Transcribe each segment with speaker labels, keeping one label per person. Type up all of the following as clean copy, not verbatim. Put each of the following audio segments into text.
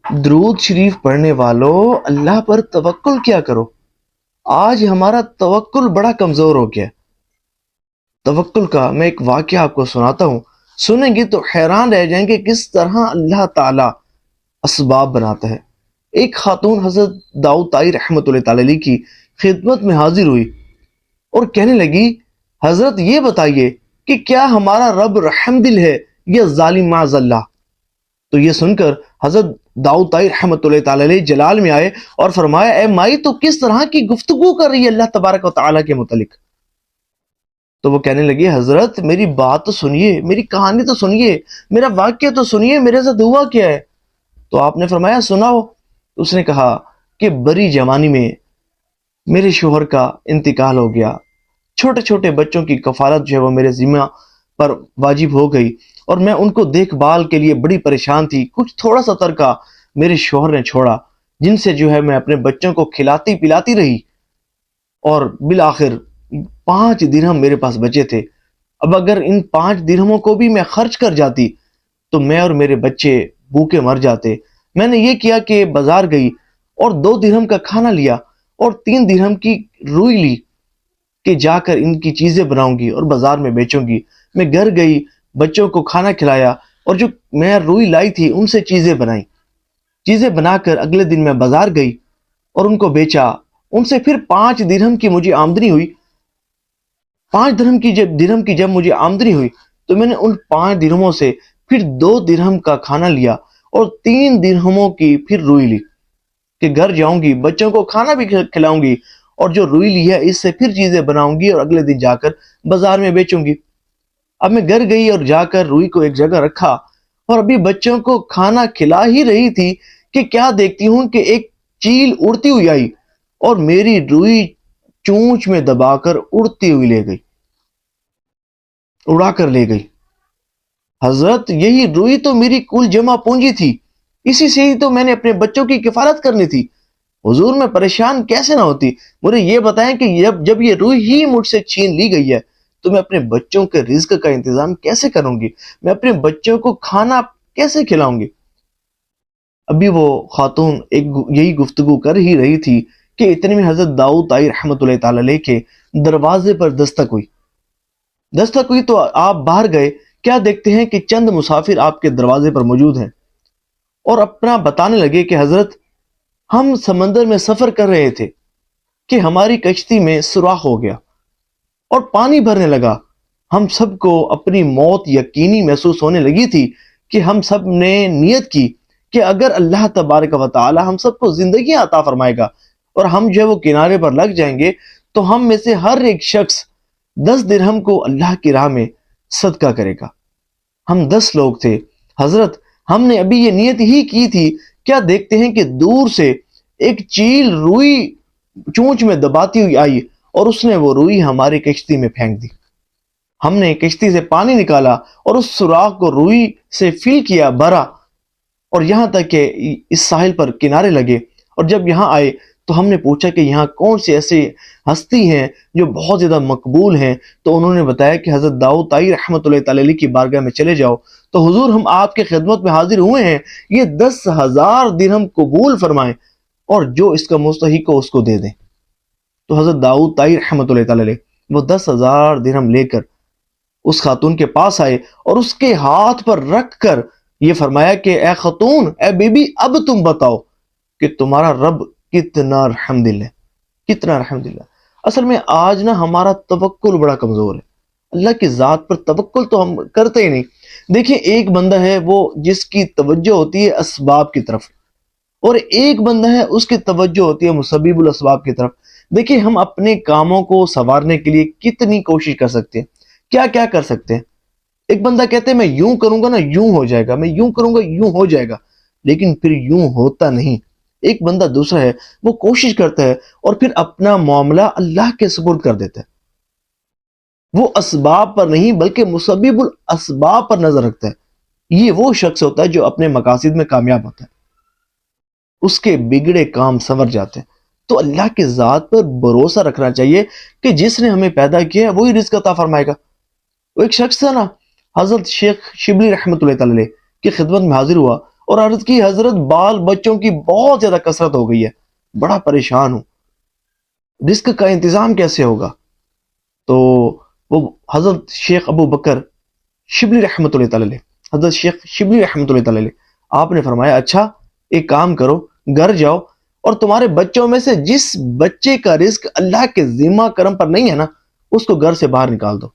Speaker 1: درود شریف پڑھنے والوں، اللہ پر توکل کیا کرو۔ آج ہمارا توکل بڑا کمزور ہو گیا۔ توکل کا میں ایک واقعہ آپ کو سناتا ہوں، سنیں گے تو حیران رہ جائیں گے کس طرح اللہ تعالی اسباب بناتا ہے۔ ایک خاتون حضرت داؤد طائی رحمۃ اللہ تعالی علیہ کی خدمت میں حاضر ہوئی اور کہنے لگی، حضرت یہ بتائیے کہ کیا ہمارا رب رحم دل ہے یا ظالم معاذ اللہ؟ تو یہ سن کر حضرت داؤد طائی رحمۃ اللہ تعالی علیہ جلال میں آئے اور فرمایا، اے مائی تو کس طرح کی گفتگو کر رہی ہے اللہ تبارک و تعالیٰ کے متعلق؟ تو وہ کہنے لگی، حضرت میری بات تو سنیے، میری کہانی تو سنیے، میرا واقعہ تو سنیے، میرے ساتھ ہوا کیا ہے؟ تو آپ نے فرمایا سناؤ۔ اس نے کہا کہ بڑی جوانی میں میرے شوہر کا انتقال ہو گیا، چھوٹے چھوٹے بچوں کی کفالت جو ہے وہ میرے ذمہ پر واجب ہو گئی، اور میں ان کو دیکھ بھال کے لیے بڑی پریشان تھی۔ کچھ تھوڑا سا ترکہ میرے شوہر نے چھوڑا، جن سے جو ہے میں اپنے بچوں کو کھلاتی پلاتی رہی، اور بالآخر 5 درہم میرے پاس بچے تھے۔ اب اگر ان 5 درہموں کو بھی میں خرچ کر جاتی تو میں اور میرے بچے بھوکے مر جاتے۔ میں نے یہ کیا کہ بازار گئی اور 2 درہم کا کھانا لیا اور 3 درہم کی روئی لی کہ جا کر ان کی چیزیں بناؤں گی اور بازار میں بیچوں گی۔ میں گھر گئی، بچوں کو کھانا کھلایا، اور جو میں روئی لائی تھی ان سے چیزیں بنائیں۔ چیزیں بنا کر اگلے دن میں بازار گئی اور ان کو بیچا۔ ان سے پھر 5 درہم کی مجھے آمدنی ہوئی۔ 5 درہم کی جب مجھے آمدنی ہوئی تو میں نے ان 5 درہموں سے پھر 2 درہم کا کھانا لیا اور 3 درہموں کی پھر روئی لی کہ گھر جاؤں گی، بچوں کو کھانا بھی کھلاؤں گی، اور جو روئی لی ہے اس سے پھر چیزیں بناؤں گی اور اگلے دن جا کر بازار میں بیچوں گی۔ اب میں گھر گئی اور جا کر روئی کو ایک جگہ رکھا اور ابھی بچوں کو کھانا کھلا ہی رہی تھی کہ کیا دیکھتی ہوں کہ ایک چیل اڑتی ہوئی آئی اور میری روئی چونچ میں دبا کر اڑتی ہوئی لے گئی، اڑا کر لے گئی۔ حضرت یہی روئی تو میری کل جمع پونجی تھی، اسی سے ہی تو میں نے اپنے بچوں کی کفالت کرنی تھی۔ حضور میں پریشان کیسے نہ ہوتی؟ مجھے یہ بتائیں کہ جب یہ روح ہی مجھ سے چھین لی گئی ہے تو میں اپنے بچوں کے رزق کا انتظام کیسے کروں گی؟ میں اپنے بچوں کو کھانا کیسے کھلاؤں گی؟ ابھی وہ خاتون یہی گفتگو کر ہی رہی تھی کہ اتنے میں حضرت داؤد طائی رحمۃ اللہ تعالی علیہ کے دروازے پر دستک ہوئی تو آپ باہر گئے۔ کیا دیکھتے ہیں کہ چند مسافر آپ کے دروازے پر موجود ہیں اور اپنا بتانے لگے کہ حضرت ہم سمندر میں سفر کر رہے تھے کہ ہماری کشتی میں سوراخ ہو گیا اور پانی بھرنے لگا۔ ہم سب کو اپنی موت یقینی محسوس ہونے لگی تھی کہ ہم سب نے نیت کی کہ اگر اللہ تبارک و تعالی ہم سب کو زندگی عطا فرمائے گا اور ہم جو ہے وہ کنارے پر لگ جائیں گے تو ہم میں سے ہر ایک شخص 10 درہم کو اللہ کی راہ میں صدقہ کرے گا۔ ہم 10 لوگ تھے حضرت، ہم نے ابھی یہ نیت ہی کی تھی، کیا دیکھتے ہیں کہ دور سے ایک چیل روئی چونچ میں دباتی ہوئی آئی اور اس نے وہ روئی ہماری کشتی میں پھینک دی۔ ہم نے کشتی سے پانی نکالا اور اس سوراخ کو روئی سے فل کیا، بھرا، اور یہاں تک کہ اس ساحل پر کنارے لگے، اور جب یہاں آئے تو ہم نے پوچھا کہ یہاں کون سی ایسی ہستی ہیں جو بہت زیادہ مقبول ہیں؟ تو انہوں نے بتایا کہ حضرت داؤد طائی رحمۃ اللہ تعالی علیہ کی بارگاہ میں چلے جاؤ تو حضور ہم آپ کے خدمت میں حاضر ہوئے ہیں، یہ 10,000 درہم قبول فرمائیں اور جو اس کا مستحق ہو اس کو دے دیں۔ تو حضرت داؤد طائی رحمۃ اللہ تعالی علیہ وہ 10,000 درہم لے کر اس خاتون کے پاس آئے اور اس کے ہاتھ پر رکھ کر یہ فرمایا کہ اے خاتون، اے بی بی، اب تم بتاؤ کہ تمہارا رب کتنا رحم دل ہے، کتنا رحم دل ہے۔ اصل میں آج نا ہمارا توکل بڑا کمزور ہے، اللہ کی ذات پر توکل تو ہم کرتے ہی نہیں۔ دیکھیں ایک بندہ ہے وہ جس کی توجہ ہوتی ہے اسباب کی طرف، اور ایک بندہ ہے اس کی توجہ ہوتی ہے مسبب الاسباب کی طرف۔ دیکھیں ہم اپنے کاموں کو سنوارنے کے لیے کتنی کوشش کر سکتے ہیں، کیا کیا کر سکتے ہیں۔ ایک بندہ کہتے ہیں میں یوں کروں گا نا یوں ہو جائے گا، میں یوں کروں گا یوں ہو جائے گا، لیکن پھر یوں ہوتا نہیں۔ ایک بندہ دوسرا ہے وہ کوشش کرتا ہے اور پھر اپنا معاملہ اللہ کے سپرد کر دیتا ہے، وہ اسباب پر نہیں بلکہ مسبب الاسباب پر نظر رکھتا ہے۔ یہ وہ شخص ہوتا ہے جو اپنے مقاصد میں کامیاب ہوتا ہے، اس کے بگڑے کام سنور جاتے ہیں۔ تو اللہ کے ذات پر بھروسہ رکھنا چاہیے کہ جس نے ہمیں پیدا کیا ہے وہی رزق عطا فرمائے گا۔ وہ ایک شخص تھا نا، حضرت شیخ شبلی رحمۃ اللہ تعالی علیہ کی خدمت میں حاضر ہوا اور عرض کی حضرت بال بچوں کی بہت زیادہ کثرت ہو گئی ہے، بڑا پریشان ہوں، رزق کا انتظام کیسے ہوگا؟ تو وہ حضرت شیخ ابو بکر شبلی رحمۃ اللہ تعالی علیہ، حضرت شیخ شبلی رحمۃ اللہ تعالی علیہ، آپ نے فرمایا اچھا ایک کام کرو، گھر جاؤ اور تمہارے بچوں میں سے جس بچے کا رزق اللہ کے ذمہ کرم پر نہیں ہے نا، اس کو گھر سے باہر نکال دو۔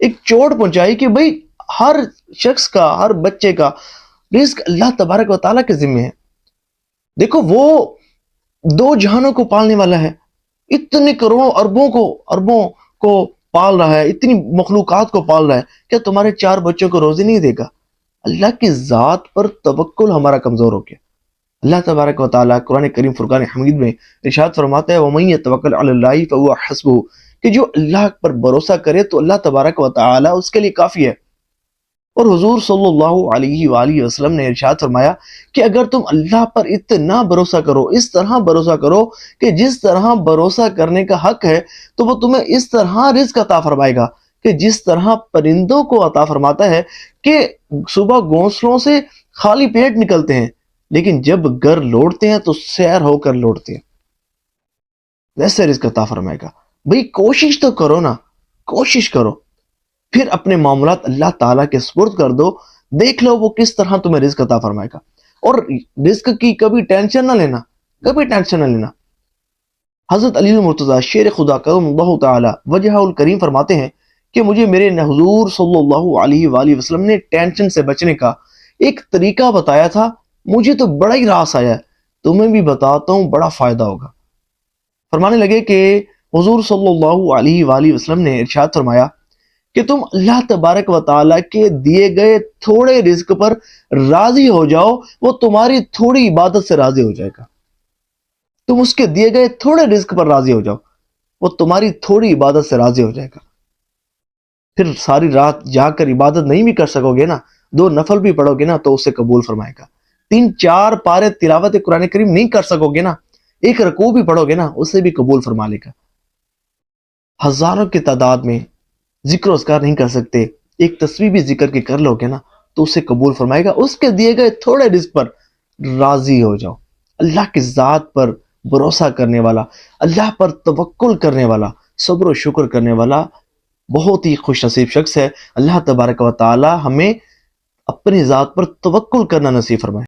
Speaker 1: ایک چوٹ پہنچائی کہ بھئی ہر شخص کا، ہر بچے کا رزق اللہ تبارک و تعالیٰ کے ذمہ ہے۔ دیکھو وہ دو جہانوں کو پالنے والا ہے، اتنے کروڑوں اربوں کو پال رہا ہے، اتنی مخلوقات کو پال رہا ہے، کیا تمہارے 4 بچوں کو روزی نہیں دے گا؟ اللہ کی ذات پر توکل ہمارا کمزور ہو گیا۔ اللہ تبارک و تعالیٰ قرآن کریم فرقان حمید میں ارشاد فرماتا ہے وَمَن يَتَوَكَّلْ عَلَى اللَّهِ فَهُوَ حَسْبُهُ، کہ جو اللہ پر بھروسہ کرے تو اللہ تبارک و تعالیٰ اس کے لیے کافی ہے۔ اور حضور صلی اللہ علیہ وآلہ وسلم نے ارشاد فرمایا کہ اگر تم اللہ پر اتنا بھروسہ کرو، اس طرح بھروسہ کرو کہ جس طرح بھروسہ کرنے کا حق ہے، تو وہ تمہیں اس طرح رزق عطا فرمائے گا کہ جس طرح پرندوں کو عطا فرماتا ہے کہ صبح گھونسلوں سے خالی پیٹ نکلتے ہیں، لیکن جب گھر لوٹتے ہیں تو سیر ہو کر لوٹتے ہیں، ویسے رزق عطا فرمائے گا۔ بھئی کوشش تو کرو نا، کوشش کرو، پھر اپنے معاملات اللہ تعالیٰ کے سپرد کر دو، دیکھ لو وہ کس طرح تمہیں رزق عطا فرمائے گا۔ اور رزق کی کبھی ٹینشن نہ لینا، کبھی ٹینشن نہ لینا۔ حضرت علی المرتضیٰ شیر خدا کرم اللہ تعالی وجہ الکریم فرماتے ہیں کہ مجھے میرے حضور صلی اللہ علیہ وآلہ وسلم نے ٹینشن سے بچنے کا ایک طریقہ بتایا تھا، مجھے تو بڑا ہی راس آیا ہے، تمہیں بھی بتاتا ہوں، بڑا فائدہ ہوگا۔ فرمانے لگے کہ حضور صلی اللہ علیہ وآلہ وسلم نے ارشاد فرمایا کہ تم اللہ تبارک و تعالیٰ کے دیے گئے تھوڑے رزق پر راضی ہو جاؤ، وہ تمہاری تھوڑی عبادت سے راضی ہو جائے گا۔ تم اس کے دیے گئے تھوڑے رزق پر راضی ہو جاؤ، وہ تمہاری تھوڑی عبادت سے راضی ہو جائے گا۔ پھر ساری رات جا کر عبادت نہیں بھی کر سکو گے نا، 2 نفل بھی پڑھو گے نا تو اسے قبول فرمائے گا۔ 3-4 پارے تلاوت قرآن کریم نہیں کر سکو گے نا، 1 رکوع بھی پڑھو گے نا، اسے بھی قبول فرما لے گا۔ ہزاروں کی تعداد میں ذکر و اذکار نہیں کر سکتے، ایک تسبیح بھی ذکر کے کر لو گے نا تو اسے قبول فرمائے گا۔ اس کے دیے گئے تھوڑے رزق پر راضی ہو جاؤ۔ اللہ کی ذات پر بھروسہ کرنے والا، اللہ پر توکل کرنے والا، صبر و شکر کرنے والا بہت ہی خوش نصیب شخص ہے۔ اللہ تبارک و تعالی ہمیں اپنی ذات پر توکل کرنا نصیب فرمائے۔